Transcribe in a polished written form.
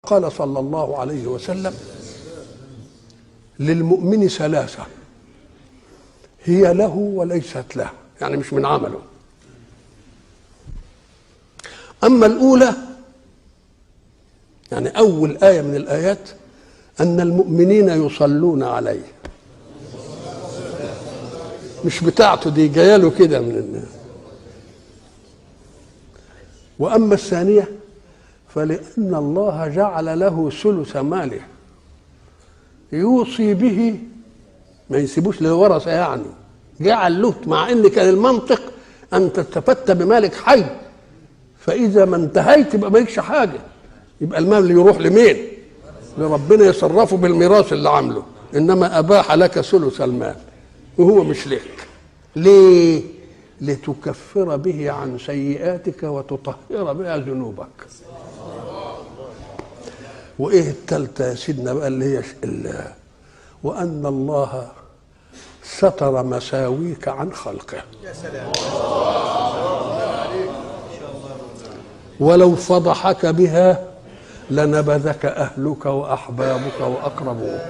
قال صلى الله عليه وسلم: للمؤمن ثلاثة هي له وليست له، يعني مش من عمله. أما الأولى يعني أول آية من الآيات أن المؤمنين يصلون عليه، مش بتاعته دي، جايله كده من الناس. وأما الثانية فلأن الله جعل له ثلث ماله يوصي به، ما يسيبوش للورثة، يعني جعل له، مع ان كان المنطق ان تستفدت بمالك حي، فاذا ما انتهيت يبقى مالكش حاجه، يبقى المال اللي يروح لمين؟ لربنا يصرفه بالميراث اللي عامله، انما اباح لك ثلث المال وهو مش لك. ليه؟ لتكفر به عن سيئاتك وتطهر بها ذنوبك. وايه الثالثه يا سيدنا بقى اللي هي وان الله ستر مساويك عن خلقه، ولو فضحك بها لنبذك اهلك واحبابك واقربوك.